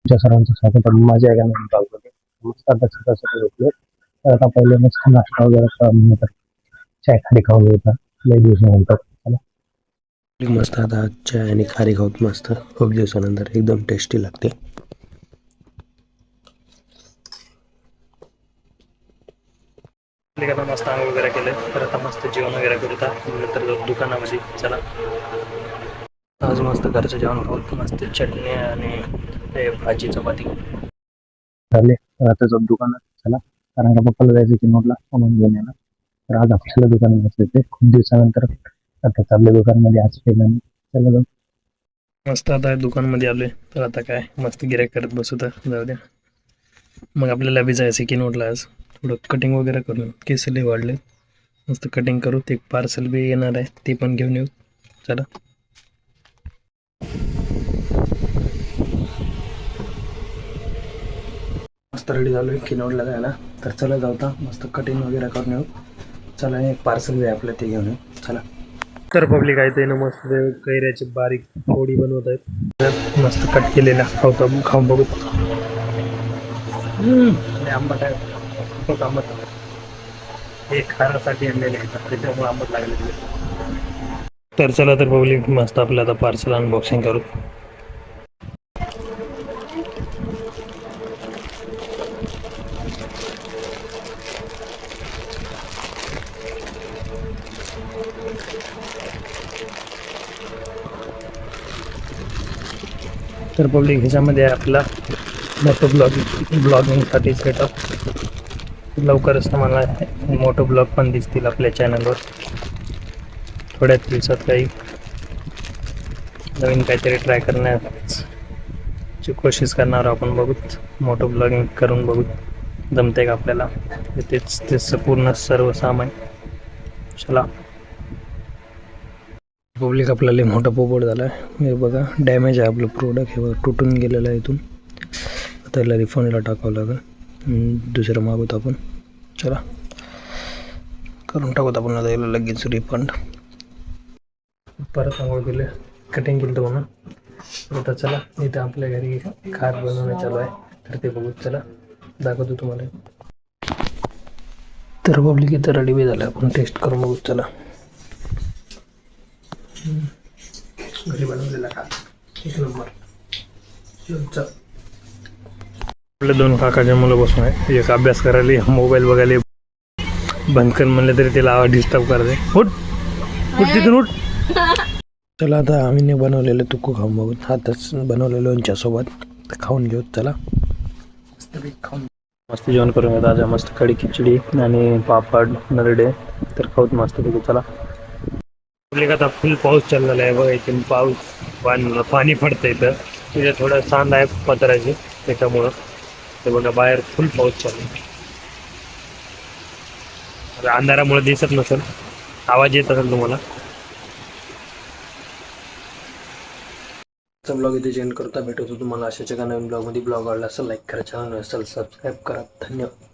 तुमच्या सर्वांचं स्वागत आहे. माझ्या एका नवीन ब्लॉगमध्ये. मस्त आता सकाळी झोपलो. तर आता पहिले मस्त नाश्ता वगैरे करून नंतर चाय खाली खाऊन होता लई दिवसानंतर. चला मस्त आता चाय आणि खारी खाऊत मस्त खूप दिवसानंतर एकदम टेस्टी लागते. आता मस्त आंघोळ वगैरे केले तर आता मस्त जेवण वगैरे करूता नंतर दुकानामध्ये. चला आज मस्त घरचं जेवण खाऊत मस्त चटणी आणि भाजी चपाती झाले. तर आता जाऊ दुकानात. चला कारण का पप्पाला जायचं की नोटला म्हणून घेऊन येणार. तर आज आपल्याला दुकानात बसायचे खूप दिवसानंतर. आता चालले दुकानमध्ये आज पहिल्यांदा. चला जाऊ. मस्त आता दुकानमध्ये आलोय तर आता काय मस्त गिऱ्हाईक करत बसू तर जाऊ द्या. मग आपल्याला बी जायचं की नोटला आज थोडं कटिंग वगैरे करून केस लई वाढले. मस्त कटिंग करू. ते पार्सल बी येणार आहे ते पण घेऊन येऊ. चला मस्त रेडी झालोय किनोडला जायला. तर चला जाऊता मस्त कटिंग वगैरे करून येऊ. चला एक पार्सल बी आपलं ते घेऊन येऊ. चला तर पब्लिक आहे ते मस्त कैऱ्याची बारीक फोडी बनवत आहेत. मस्त कट केलेला खाऊन बघू. आंबट आहे खूपच आंबट आहे. हे खाण्यासाठी आणलेले आहेत त्याच्यामुळे आंबट लागले. तर चला तर पब्लिक मस्त आपलं आता पार्सल अनबॉक्सिंग करू. तर पब्लिक ह्याच्यामध्ये आपला मोठं ब्लॉगिंगसाठी सेटअप लवकरच तुम्हाला मोठं ब्लॉग पण दिसतील आपल्या चॅनलवर. थोड्याच दिवसात काही नवीन काहीतरी ट्राय करण्याची कोशिश करणार आपण. बघूत मोठं ब्लॉगिंग करून बघूत जमते का आपल्याला. तेच पूर्ण सर्व सामान. चला पब्लिक आपल्याला मोठा पोपट झाला आहे. हे बघा डॅमेज आहे आपलं प्रोडक्ट. हे बघा तुटून गेलेलं आहे इथून. आता याला रिफंडला टाकावं लागेल. दुसरं मागवत आपण. चला करून टाकूत आपण आता याला लगेच रिफंड. परत आंघोळ केले कटिंग केलं म्हणून. आता चला इथं आपल्या घरी खार बनवणं चालू आहे तर ते बघू. चला दाखवतो तुम्हाला. तर पब्लिक इथं रेडी बी झालं. आपण टेस्ट करून बघू. चला घरी बनवलेला का एक नंबर. आपल्या दोन काकाच्या मुलं बसून आहे. एक अभ्यास करायला मोबाईल बघायला बंद कर म्हणलं तरी त्याला आवाज डिस्टर्ब करते. उठ उठ तिथून उठ. चला आता आम्ही बनवलेलं तुक्कू खाऊन बघू. हातच बनवलेलं लोणच्यासोबत तर खाऊन घेऊ. चला मस्त खाऊन मस्त जेवण करून घेऊ. आज मस्त कढी खिचडी आणि पापड नरडे तर खाऊत मस्त बघू. चला आता फुल पाऊस चाललेला आहे बघा. इथून पाऊस पाणी पडतं इथं. तिथे थोडं सांद आहे पत्राची त्याच्यामुळं ते बघा बाहेर फुल पाऊस चालू. अंधारामुळे दिसत नसेल. आवाज येत असेल तुम्हाला. ब्लॉग इथे एंड करता. भेटतो तुम्हाला अशाच एका नवीन ब्लॉगमध्ये. ब्लॉग आवडला असेल लाईक करा. चॅनल असेल सबस्क्राईब करा. धन्यवाद.